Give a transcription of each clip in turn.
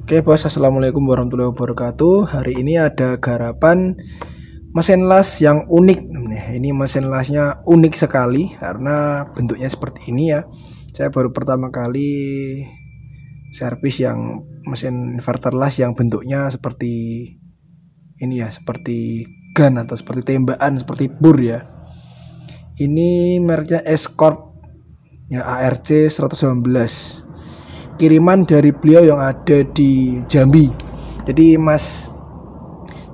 Oke bos, assalamualaikum warahmatullahi wabarakatuh. Hari ini ada garapan mesin las yang unik. Ini mesin lasnya unik sekali karena bentuknya seperti ini ya. Saya baru pertama kali servis yang mesin inverter las yang bentuknya seperti ini ya, seperti gun atau seperti tembakan, seperti bur ya. Ini mereknya Escort ya, ARC 119. Kiriman dari beliau yang ada di Jambi. Jadi Mas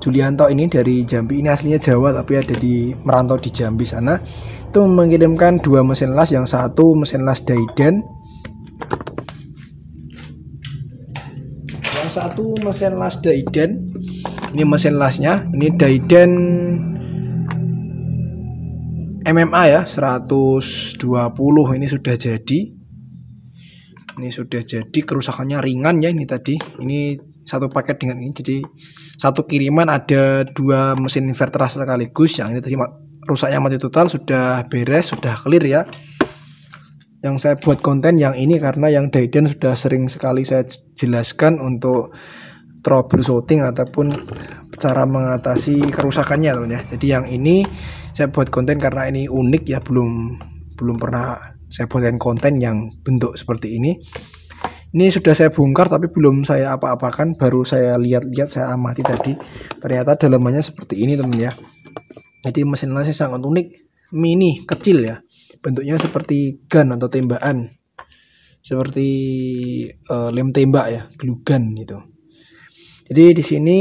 Julianto ini dari Jambi, ini aslinya Jawa tapi ada di merantau di Jambi sana. Itu mengirimkan dua mesin las, yang satu mesin las Daiden, yang satu mesin las Daiden. Ini mesin lasnya, ini Daiden MMA ya, 120. Ini sudah jadi. Ini sudah jadi, kerusakannya ringan ya. Ini tadi, ini satu paket dengan ini. Jadi satu kiriman ada dua mesin inverter sekaligus. Yang ini tadi rusaknya mati total, sudah beres, sudah clear ya. Yang saya buat konten yang ini karena yang Daiden sudah sering sekali saya jelaskan untuk troubleshooting ataupun cara mengatasi kerusakannya teman ya. Jadi yang ini saya buat konten karena ini unik ya, belum pernah saya buatkan konten yang bentuk seperti ini. Ini sudah saya bongkar tapi belum saya apa-apakan, baru saya lihat-lihat, saya amati tadi. Ternyata dalamannya seperti ini teman ya. Jadi mesin lasnya sangat unik, mini, kecil ya. Bentuknya seperti gun atau tembakan, seperti lem tembak ya, glue gun gitu. Jadi di sini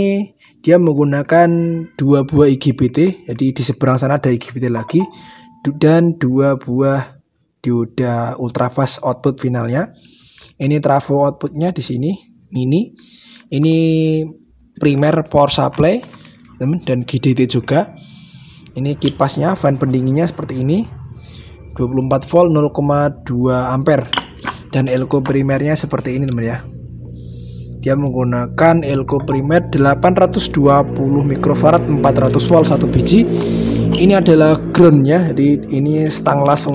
dia menggunakan dua buah IGBT. Jadi di seberang sana ada IGBT lagi dan dua buah dioda ultrafast output finalnya. Ini trafo outputnya di sini mini. Ini primer power supply dan GDT juga. Ini kipasnya, fan pendinginnya seperti ini, 24 volt 0,2 ampere, dan elko primernya seperti ini teman ya. Dia menggunakan elko primer 820 mikrofarad 400 volt satu biji. Ini adalah groundnya, jadi ini stang las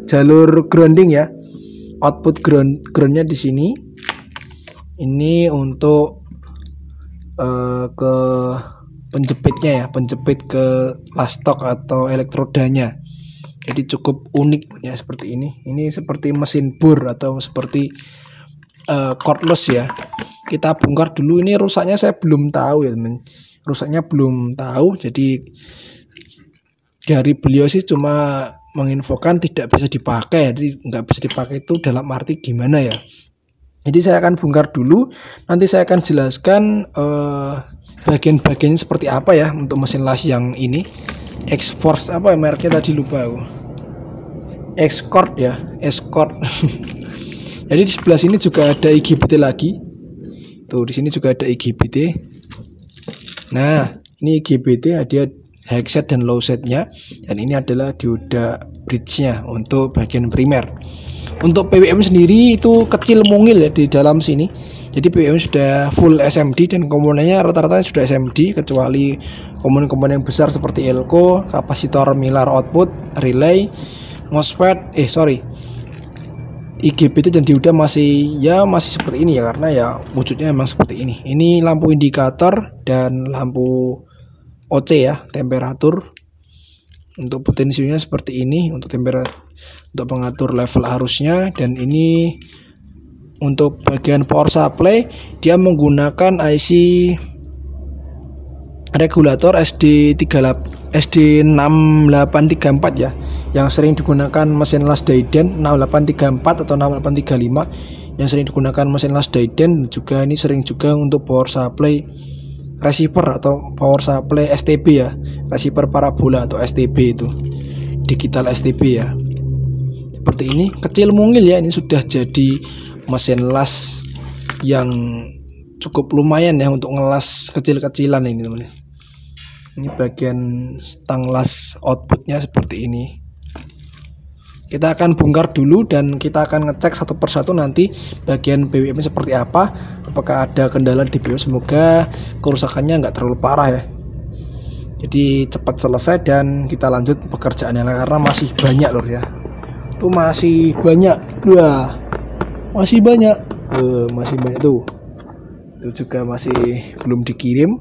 jalur grounding ya. Output groundnya di sini. Ini untuk ke penjepitnya ya, penjepit ke lastok atau elektrodanya. Jadi cukup unik ya seperti ini. Ini seperti mesin bor atau seperti cordless ya. Kita bongkar dulu. Ini rusaknya saya belum tahu ya teman. Rusaknya belum tahu. Jadi dari beliau sih cuma menginfokan tidak bisa dipakai. Jadi nggak bisa dipakai itu dalam arti gimana ya. Jadi saya akan bongkar dulu. Nanti saya akan jelaskan bagian-bagiannya seperti apa ya untuk mesin las yang ini. Export apa ya mereknya tadi, lupa aku. Escort ya, Escort. Jadi di sebelah sini juga ada IGBT lagi. Tuh di sini juga ada IGBT. Nah ini IGBT ada high set dan low setnya, dan ini adalah dioda bridge-nya untuk bagian primer. Untuk PWM sendiri itu kecil mungil ya di dalam sini. Jadi PWM sudah full SMD dan komponennya rata-rata sudah SMD kecuali komponen-komponen yang besar seperti elko, kapasitor Miller output, relay, MOSFET, IGBT dan dioda masih seperti ini ya, karena ya wujudnya memang seperti ini. Ini lampu indikator dan lampu OC ya, temperatur. Untuk potensinya seperti ini, untuk untuk mengatur level arusnya. Dan ini untuk bagian power supply, dia menggunakan IC regulator SD6834 ya, yang sering digunakan mesin las Daiden 6834 atau 6835, yang sering digunakan mesin las Daiden. Juga ini sering juga untuk power supply receiver atau power supply STB ya, receiver parabola atau STB, itu digital STB ya. Seperti ini, kecil mungil ya. Ini sudah jadi mesin las yang cukup lumayan ya untuk ngelas kecil-kecilan ini teman. Ini bagian stang las outputnya seperti ini. Kita akan bongkar dulu dan kita akan ngecek satu persatu nanti bagian BWM seperti apa, apakah ada kendala di BWM. Semoga kerusakannya nggak terlalu parah ya. Jadi cepat selesai dan kita lanjut pekerjaannya karena masih banyak lor ya. Itu masih banyak. Wah, masih banyak. Masih banyak tuh. itu juga masih belum dikirim.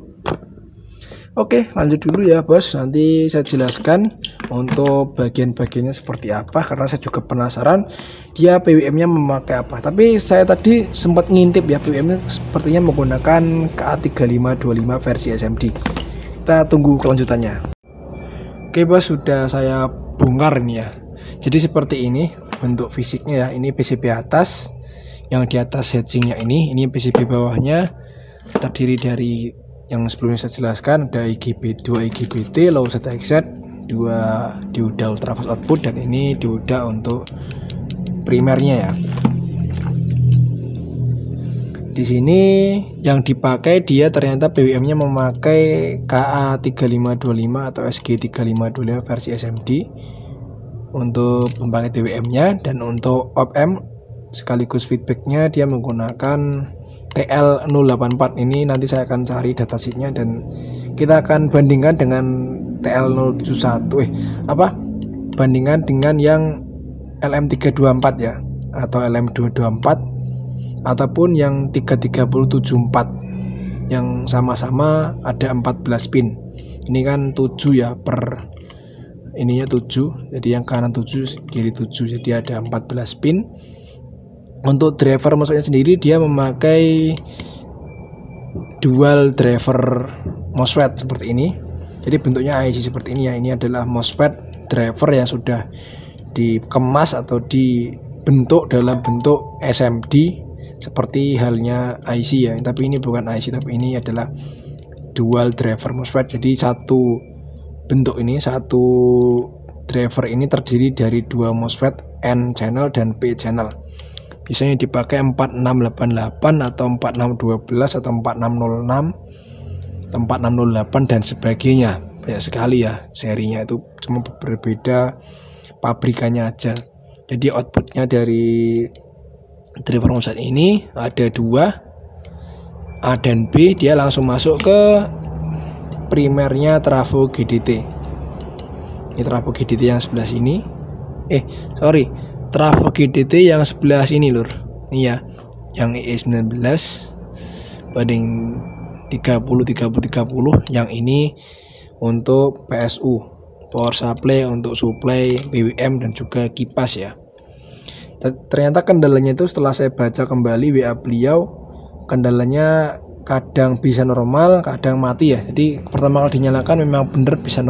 Oke, lanjut dulu ya bos, nanti saya jelaskan untuk bagian-bagiannya seperti apa, karena saya juga penasaran dia PWM-nya memakai apa. Tapi saya tadi sempat ngintip ya, PWM-nya sepertinya menggunakan KA3525 versi SMD. Kita tunggu kelanjutannya. Oke bos, sudah saya bongkar ini ya. Jadi seperti ini bentuk fisiknya ya. Ini PCB atas, yang di atas heatsinknya ini PCB bawahnya terdiri dari yang sebelumnya saya jelaskan, ada IGB 2 IGBT low set exit, 2 dioda ultrafast output, dan ini dioda untuk primernya ya. Di sini yang dipakai dia ternyata PWM-nya memakai KA3525 atau SG3525 versi SMD untuk pembangkit PWM-nya, dan untuk op-amp sekaligus feedbacknya dia menggunakan TL084. Ini nanti saya akan cari datasheetnya dan kita akan bandingkan dengan TL071 bandingkan dengan yang LM324 ya, atau LM224 ataupun yang 33074 yang sama-sama ada 14 pin. Ini kan 7 ya, per ininya 7, jadi yang kanan 7 kiri 7, jadi ada 14 pin. Untuk driver masuknya sendiri dia memakai dual driver MOSFET seperti ini. Jadi bentuknya IC seperti ini ya. Ini adalah MOSFET driver yang sudah dikemas atau dibentuk dalam bentuk SMD seperti halnya IC ya. Tapi ini bukan IC, tapi ini adalah dual driver MOSFET. Jadi satu bentuk ini, satu driver ini terdiri dari dua MOSFET N channel dan P channel. Biasanya dipakai 4688 atau 4612 atau 4606 atau 4608 dan sebagainya. Banyak sekali ya serinya, itu cuma berbeda pabrikannya aja. Jadi outputnya dari driver MOSFET ini ada dua, A dan B, dia langsung masuk ke primernya trafo GDT. Ini trafo GDT yang sebelah sini. Trafo GDT yang sebelah sini lur. Iya, yang EE19 banding 30 yang ini untuk PSU, power supply, untuk supply BWM dan juga kipas ya. Ternyata kendalanya itu setelah saya baca kembali WA beliau, kendalanya kadang bisa normal, kadang mati ya. Jadi pertama kali dinyalakan memang benar bisa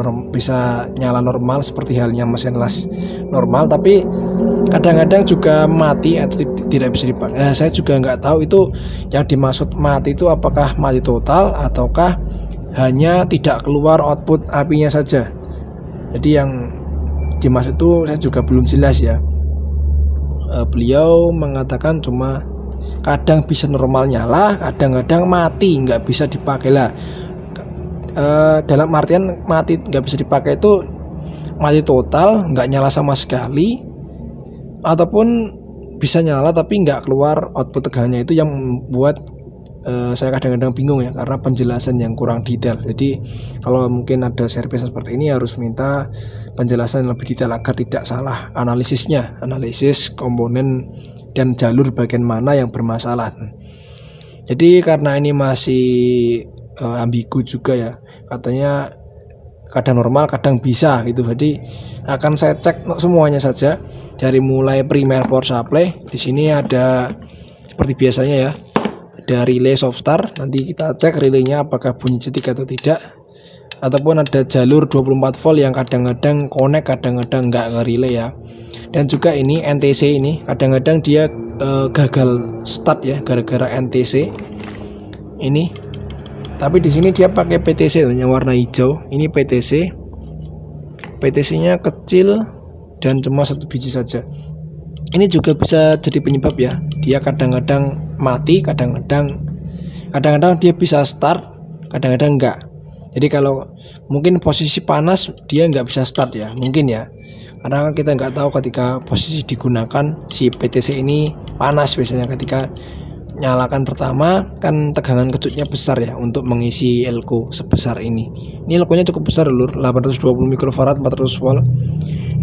nyala normal seperti halnya mesin las normal, tapi kadang-kadang juga mati atau tidak bisa dipakai. Saya juga nggak tahu itu yang dimaksud mati itu apakah mati total ataukah hanya tidak keluar output apinya saja. Jadi yang dimaksud itu saya juga belum jelas ya. Beliau mengatakan cuma kadang bisa normal nyala, kadang-kadang mati nggak bisa dipakai lah. Dalam artian mati nggak bisa dipakai itu mati total, nggak nyala sama sekali, ataupun bisa nyala tapi nggak keluar output tegangannya. Itu yang membuat saya kadang-kadang bingung ya, karena penjelasan yang kurang detail. Jadi kalau mungkin ada service seperti ini harus minta penjelasan lebih detail agar tidak salah analisisnya, analisis komponen dan jalur bagian mana yang bermasalah. Jadi karena ini masih ambigu juga ya, katanya kadang normal kadang bisa gitu. Jadi akan saya cek semuanya saja dari mulai primer power supply. Di sini ada seperti biasanya ya, ada relay soft start. Nanti kita cek relaynya apakah bunyi cetik atau tidak, ataupun ada jalur 24 volt yang kadang-kadang connect, kadang-kadang enggak nge-relay ya. Dan juga ini NTC ini kadang-kadang dia gagal start ya gara-gara NTC ini. Tapi di sini dia pakai PTC yang warna hijau. Ini PTC. PTC-nya kecil dan cuma satu biji saja. Ini juga bisa jadi penyebab ya. Dia kadang-kadang mati, kadang-kadang dia bisa start, kadang-kadang enggak. Jadi kalau mungkin posisi panas dia nggak bisa start ya, mungkin ya. Karena kita nggak tahu ketika posisi digunakan si PTC ini panas. Biasanya ketika nyalakan pertama kan tegangan kejutnya besar ya untuk mengisi elko sebesar ini. Ini elkonya cukup besar lur, 820 mikrofarad 400 volt.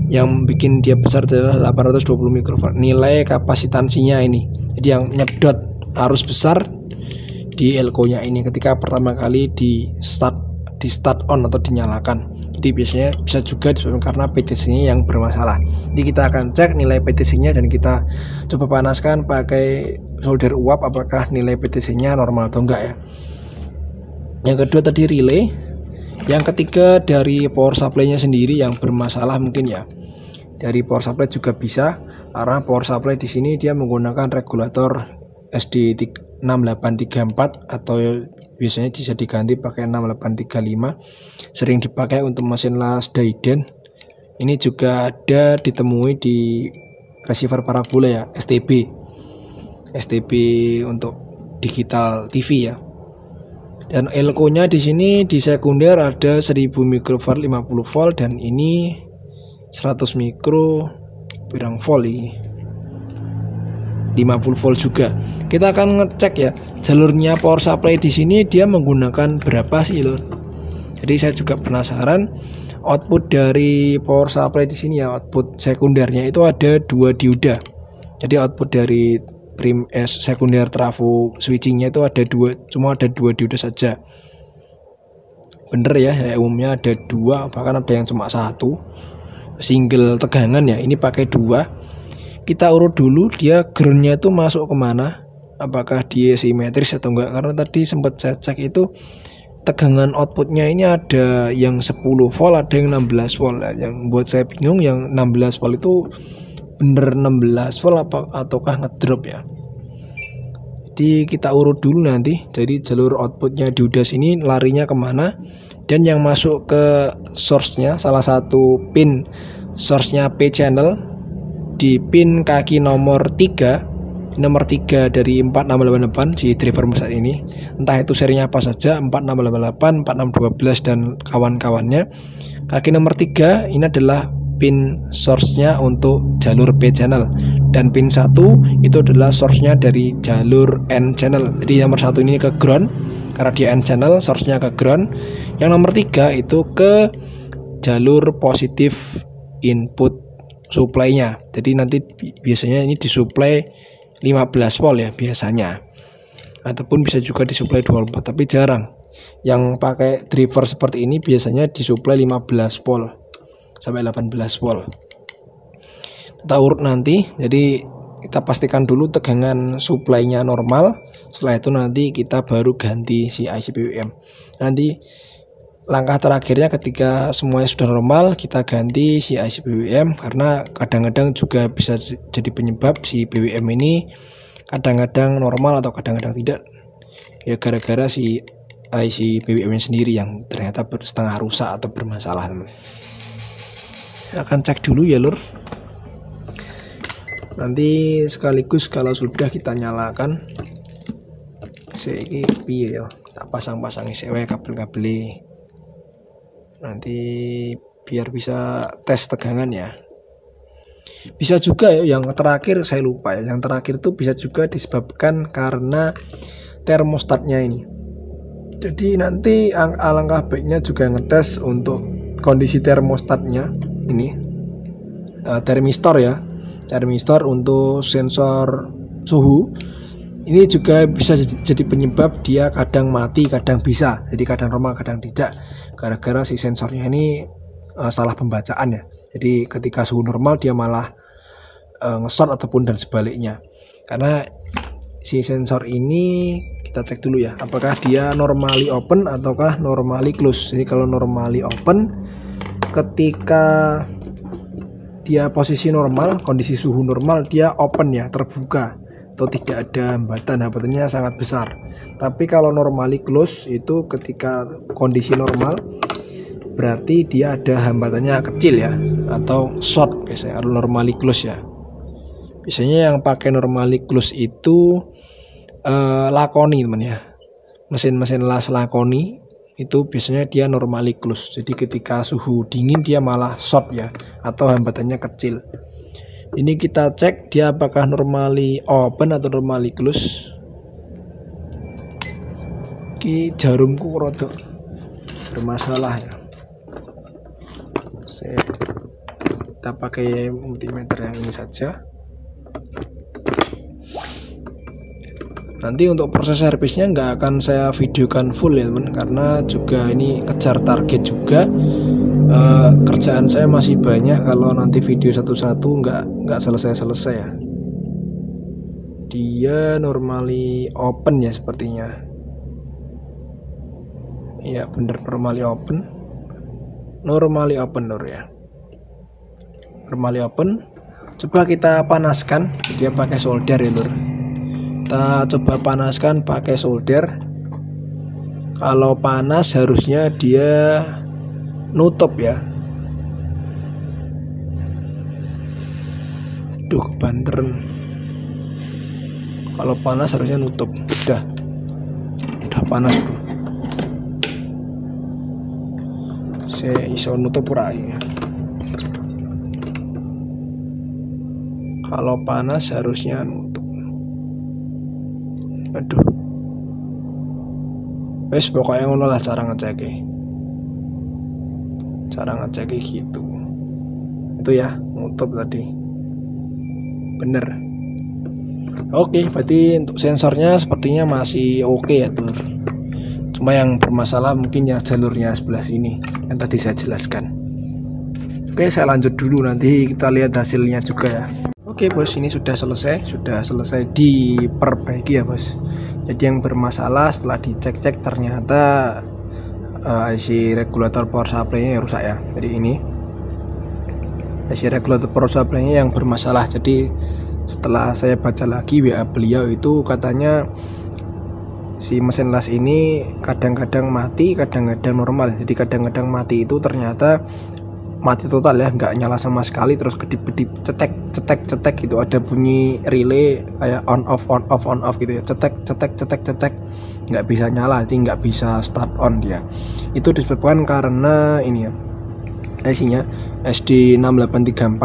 Yang bikin dia besar adalah 820 mikrofarad. Nilai kapasitansinya ini. Jadi yang nyedot arus besar di elko-nya ini ketika pertama kali di start on atau dinyalakan. Jadi biasanya bisa juga disebabkan karena PTC-nya yang bermasalah. Jadi kita akan cek nilai PTC-nya dan kita coba panaskan pakai solder uap apakah nilai PTC-nya normal atau enggak ya. Yang kedua tadi relay. Yang ketiga dari power supply-nya sendiri yang bermasalah mungkin ya. Dari power supply juga bisa, karena power supply di sini dia menggunakan regulator SD6834 atau biasanya bisa diganti pakai 6835. Sering dipakai untuk mesin las Daiden. Ini juga ada ditemui di receiver parabola ya, STB untuk digital TV ya. Dan elko-nya di sini di sekunder ada 1000 mikrofarad 50 volt dan ini 100 mikro pirang volt ini. 50 volt juga. Kita akan ngecek ya jalurnya power supply di sini dia menggunakan berapa sih lor. Jadi saya juga penasaran output dari power supply di sini ya, output sekundernya itu ada 2 dioda. Jadi output dari sekunder trafo switchingnya itu ada 2, cuma ada 2 dioda saja. Bener ya, umumnya ada 2, bahkan ada yang cuma 1 single tegangan ya. Ini pakai 2. Kita urut dulu dia groundnya itu masuk kemana, apakah dia simetris atau enggak, karena tadi sempat saya cek itu tegangan outputnya ini ada yang 10 volt ada yang 16 volt. Yang buat saya bingung yang 16 volt itu bener 16 volt ataukah ngedrop ya. Jadi kita urut dulu nanti. Jadi jalur outputnya dioda sini larinya kemana, dan yang masuk ke source-nya salah satu pin source-nya P channel di pin kaki nomor 3 dari 4688 si driver saat ini, entah itu serinya apa saja, 4688, 4612 dan kawan-kawannya. Kaki nomor 3 ini adalah pin source-nya untuk jalur P channel, dan pin 1 itu adalah source-nya dari jalur N channel. Jadi nomor 1 ini ke ground karena dia N channel, source-nya ke ground. Yang nomor 3 itu ke jalur positif input supply-nya. Jadi nanti biasanya ini disuplai 15 volt ya biasanya, ataupun bisa juga disuplai 24, tapi jarang. Yang pakai driver seperti ini biasanya disuplai 15 volt sampai 18 volt. Kita urut nanti. Jadi kita pastikan dulu tegangan supply-nya normal. Setelah itu nanti kita baru ganti si IC PWM. Nanti langkah terakhirnya ketika semuanya sudah normal kita ganti si IC PWM, karena kadang-kadang juga bisa jadi penyebab si PWM ini kadang-kadang normal atau kadang-kadang tidak ya, gara-gara si IC PWM sendiri yang ternyata setengah rusak atau bermasalah teman. Akan cek dulu ya lur, nanti sekaligus kalau sudah kita nyalakan ini piye ya, tak pasang-pasangi sewe kabel-kabel nanti biar bisa tes tegangan ya. Bisa juga ya yang terakhir saya lupa ya, yang terakhir itu bisa juga disebabkan karena termostatnya ini. Jadi nanti alangkah baiknya juga ngetes untuk kondisi termostatnya ini, termistor ya, termistor untuk sensor suhu. Ini juga bisa jadi penyebab dia kadang mati kadang bisa, jadi kadang normal kadang tidak, gara-gara si sensornya ini salah pembacaan ya. Jadi ketika suhu normal dia malah nge-short ataupun dan sebaliknya. Karena si sensor ini kita cek dulu ya, apakah dia normally open ataukah normally close. Jadi kalau normally open, ketika dia posisi normal, kondisi suhu normal, dia open ya, terbuka atau tidak ada hambatannya sangat besar. Tapi kalau normally close itu ketika kondisi normal berarti dia ada hambatannya kecil ya, atau short biasanya kalau normally close ya. Biasanya yang pakai normally close itu Lakoni teman ya, mesin-mesin las Lakoni itu biasanya dia normally close. Jadi ketika suhu dingin dia malah short ya, atau hambatannya kecil. Ini kita cek dia apakah normally open atau normally close. Ki jarumku rodok bermasalah ya. Kita pakai multimeter yang ini saja. Nanti untuk proses servisnya nggak akan saya videokan full ya teman, karena juga ini kejar target juga. Kerjaan saya masih banyak, kalau nanti video satu-satu nggak selesai ya. Dia normally open ya sepertinya. Iya bener, normally open lur ya. Normally open. Coba kita panaskan, dia pakai solder ya lur. Kita coba panaskan pakai solder. Kalau panas harusnya dia nutup ya. Duh banteren. Kalau panas harusnya nutup. Udah panas bro. Saya iso nutup ora ya. Kalau panas harusnya nutup. Aduh. Wes pokoknya ngono lah cara ngeceknya. Cara ngeceknya gitu. Itu ya, nutup tadi. Bener. Oke, berarti untuk sensornya sepertinya masih oke ya Tur. Cuma yang bermasalah mungkin yang jalurnya sebelah sini yang tadi saya jelaskan. Oke, saya lanjut dulu, nanti kita lihat hasilnya juga ya. Oke bos, ini sudah selesai diperbaiki ya bos. Jadi yang bermasalah setelah dicek-cek ternyata IC regulator power supply-nya yang rusak ya. Jadi ini IC regulator power supply-nya yang bermasalah. Jadi setelah saya baca lagi WA beliau itu katanya si mesin las ini kadang-kadang mati, kadang-kadang normal. Jadi kadang-kadang mati itu ternyata mati total ya, nggak nyala sama sekali, terus kedip-kedip cetek gitu, ada bunyi relay kayak on off gitu ya, cetek, nggak bisa nyala, jadi nggak bisa start on dia. Itu disebabkan karena ini ya, IC-nya SD6834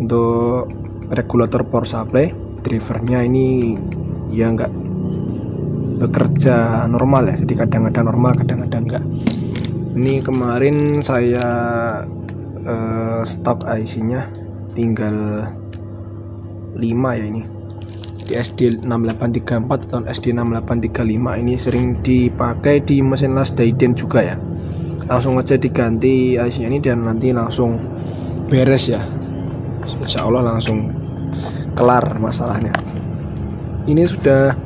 untuk regulator power supply. Drivernya ini ya nggak bekerja normal ya, jadi kadang-kadang normal, kadang-kadang enggak. Ini kemarin saya stok IC-nya tinggal 5 ya, ini di SD6834 atau SD6835. ini sering dipakai di mesin las Dayden juga ya. Langsung aja diganti IC-nya ini dan nanti langsung beres ya, insya Allah langsung kelar masalahnya. Ini sudah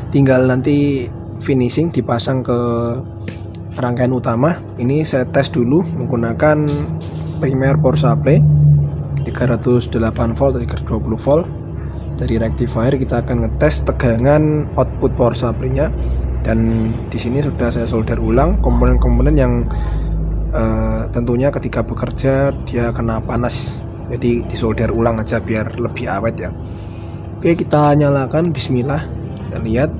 tinggal nanti finishing, dipasang ke rangkaian utama. Ini saya tes dulu menggunakan primer power supply 308 volt atau 320 volt dari rectifier. Kita akan ngetes tegangan output power supply-nya, dan di sini sudah saya solder ulang komponen-komponen yang tentunya ketika bekerja dia kena panas, jadi disolder ulang aja biar lebih awet ya. Oke, kita nyalakan, bismillah. Kita lihat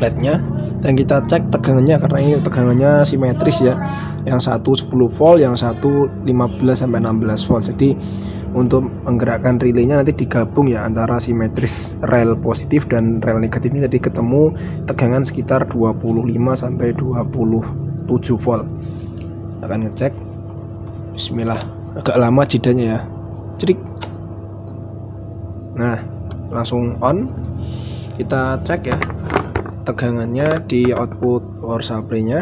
LED-nya dan kita cek tegangannya, karena ini tegangannya simetris ya, yang satu 10 volt, yang satu 15 sampai 16 volt. Jadi untuk menggerakkan relaynya nanti digabung ya antara simetris rel positif dan rel negatifnya, jadi ketemu tegangan sekitar 25 sampai 27 volt. Akan ngecek, bismillah. Agak lama jedanya ya, cerik. Nah langsung on, kita cek ya tegangannya di output power supply-nya.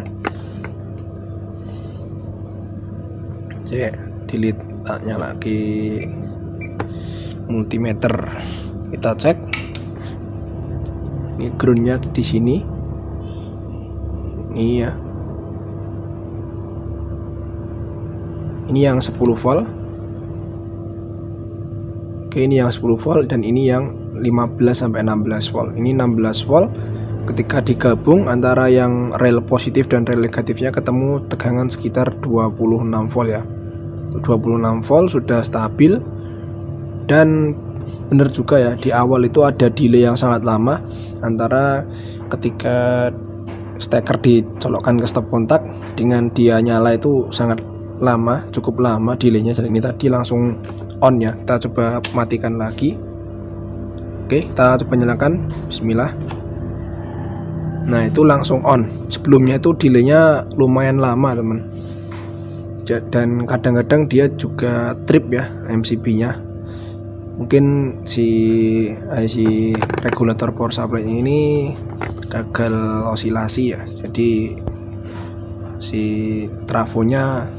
Cek, delete, tanya lagi multimeter, kita cek. Ini groundnya di sini, ini ya, ini yang 10 volt. Oke, ini yang 10 volt dan ini yang 15 sampai 16 volt. Ini 16 volt. Ketika digabung antara yang rel positif dan rel negatifnya ketemu tegangan sekitar 26 volt ya. 26 volt sudah stabil, dan benar juga ya, di awal itu ada delay yang sangat lama antara ketika steker dicolokkan ke stop kontak dengan dia nyala, itu sangat lama, cukup lama delaynya. Dan ini tadi langsung on ya. Kita coba matikan lagi. Oke, kita coba nyalakan, bismillah. Nah itu langsung on. Sebelumnya itu delaynya lumayan lama teman, dan kadang-kadang dia juga trip ya MCB nya. mungkin si IC regulator power supply ini gagal osilasi ya, jadi si trafonya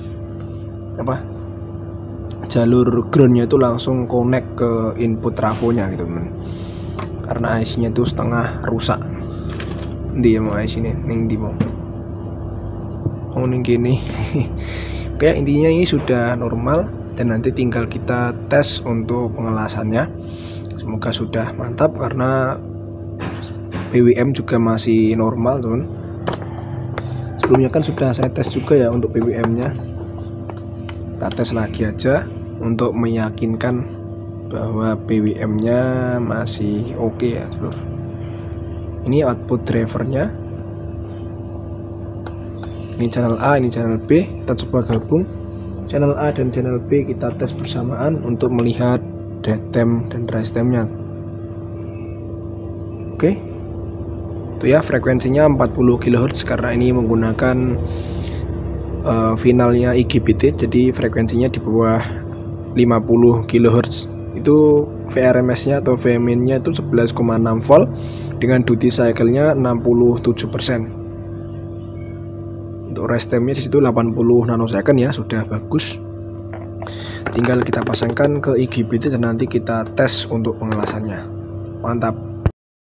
jalur groundnya itu langsung connect ke input trafonya gitu teman, karena IC nya itu setengah rusak. Ndi ya mau IC ini ning ndi mau ning gini. Oke, intinya ini sudah normal dan nanti tinggal kita tes untuk pengelasannya. Semoga sudah mantap karena PWM juga masih normal teman. Sebelumnya kan sudah saya tes juga ya untuk PWM nya. Kita tes lagi aja untuk meyakinkan bahwa PWM nya masih oke ya seluruh. Ini output drivernya, ini channel A, ini channel B. Kita coba gabung channel A dan channel B, kita tes bersamaan untuk melihat dead time dan rise time nya. Oke, itu ya, frekuensinya 40 kHz karena ini menggunakan finalnya IGBT, jadi frekuensinya di bawah 50 kHz. Itu VRMS nya atau Vmin nya itu 11,6 volt dengan duty cycle nya 67%. Untuk rest time nya disitu 80 nanosecond ya, sudah bagus. Tinggal kita pasangkan ke IGBT dan nanti kita tes untuk pengelasannya. Mantap.